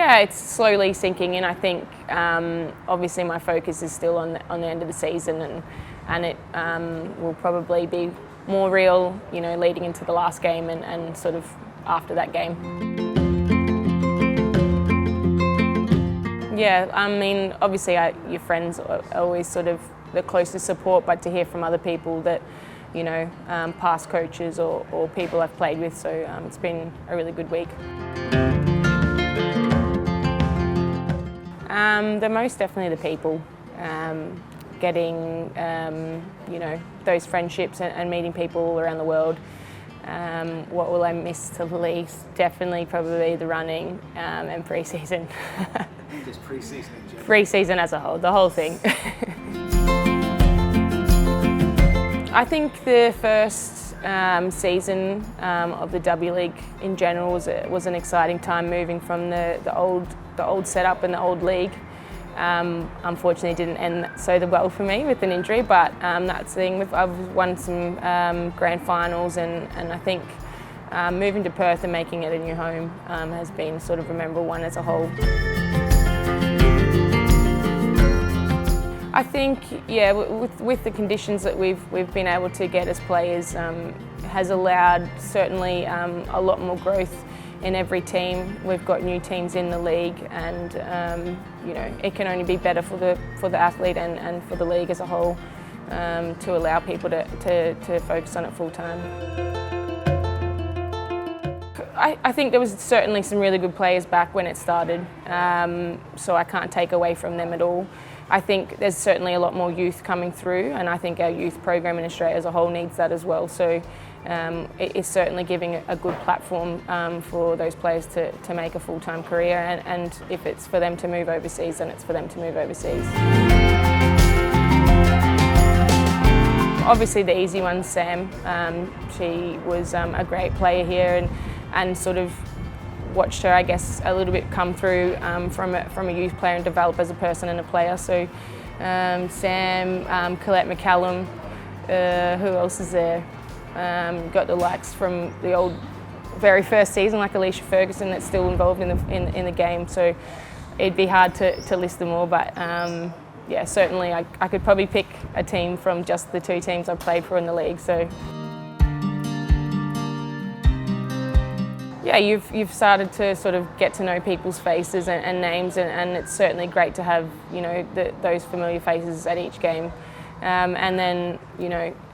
Yeah, it's slowly sinking in. I think obviously my focus is still on the end of the season, and it will probably be more real, leading into the last game and sort of after that game. Yeah, I mean, obviously your friends are always sort of the closest support, but to hear from other people that, past coaches or people I've played with, so it's been a really good week. The most definitely the people. Getting, those friendships and meeting people all around the world. What will I miss the least? Definitely probably the running and pre-season. Just pre-season in general? Pre-season as a whole, the whole thing. I think the first season of the W League in general was an exciting time, moving from the old setup and the old league. Unfortunately, it didn't end so well for me with an injury, but that's the thing. I've won some grand finals, and I think moving to Perth and making it a new home has been sort of a memorable one as a whole. I think, yeah, with the conditions that we've been able to get as players, has allowed certainly a lot more growth in every team. We've got new teams in the league, and it can only be better for the athlete and for the league as a whole to allow people to focus on it full time. I think there was certainly some really good players back when it started, so I can't take away from them at all. I think there's certainly a lot more youth coming through, and I think our youth program in Australia as a whole needs that as well. So it is certainly giving a good platform for those players to make a full-time career, and if it's for them to move overseas, then it's for them to move overseas. Obviously the easy one, Sam. She was a great player here, and sort of watched her, I guess, a little bit come through from a youth player and develop as a person and a player. So Sam, Colette McCallum, who else is there? Got the likes from the old very first season, like Alicia Ferguson, that's still involved in the game. So it'd be hard to list them all, but yeah, certainly I could probably pick a team from just the two teams I've played for in the league. So. Yeah, you've started to sort of get to know people's faces and names, and it's certainly great to have those familiar faces at each game. And then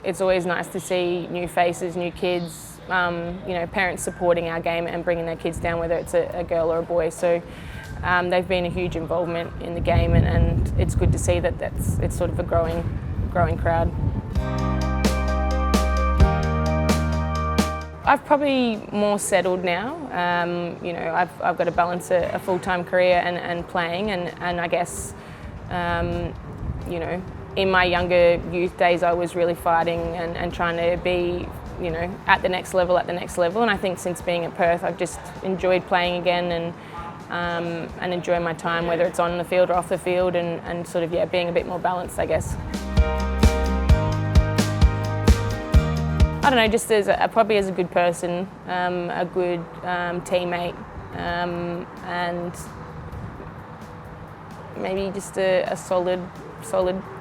it's always nice to see new faces, new kids, parents supporting our game and bringing their kids down, whether it's a girl or a boy. So they've been a huge involvement in the game, and it's good to see that it's sort of a growing crowd. I've probably more settled now. I've got to balance a full-time career and playing, and I guess, in my younger youth days, I was really fighting and trying to be, at the next level. And I think since being at Perth, I've just enjoyed playing again and enjoying my time, whether it's on the field or off the field, and sort of, being a bit more balanced, I guess. I don't know, just probably as a good person, a good teammate, and maybe just a solid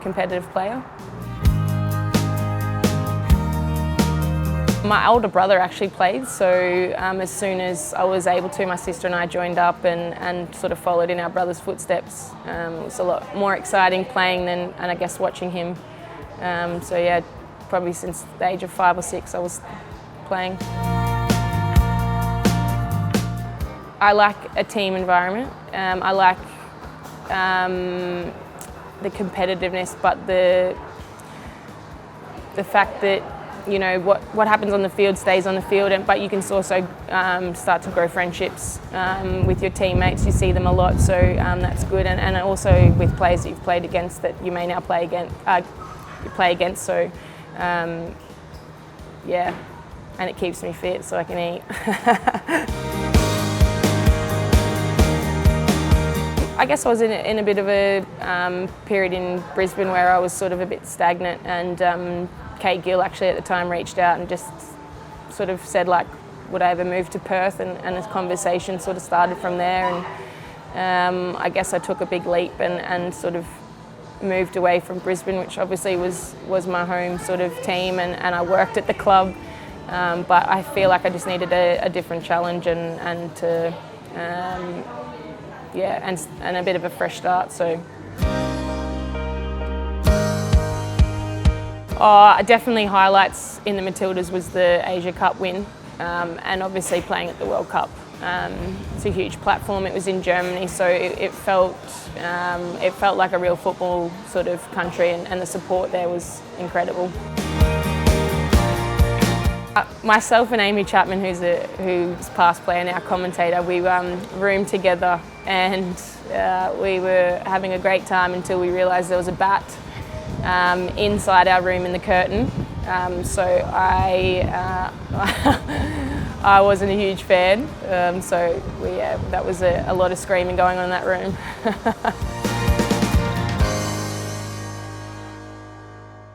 competitive player. My older brother actually played, so as soon as I was able to, my sister and I joined up and sort of followed in our brother's footsteps. It was a lot more exciting playing and I guess watching him. So yeah, probably since the age of 5 or 6 I was playing. I like a team environment. I like the competitiveness, but the fact that what happens on the field stays on the field, but you can also start to grow friendships with your teammates. You see them a lot, so that's good. And also with players that you've played against that you may now play against. So yeah, and it keeps me fit so I can eat. I guess I was in a bit of a period in Brisbane where I was sort of a bit stagnant, and Kate Gill actually at the time reached out and just sort of said, like, would I ever move to Perth, and this conversation sort of started from there. I guess I took a big leap and sort of moved away from Brisbane, which obviously was my home sort of team, and I worked at the club. But I feel like I just needed a different challenge and a bit of a fresh start. So. Definitely highlights in the Matildas was the Asia Cup win, and obviously playing at the World Cup. It's a huge platform. It was in Germany, so it felt like a real football sort of country, and the support there was incredible. Myself and Amy Chapman, who's past player now commentator, we roomed together, and we were having a great time until we realised there was a bat inside our room in the curtain. So I wasn't a huge fan. So that was a lot of screaming going on in that room.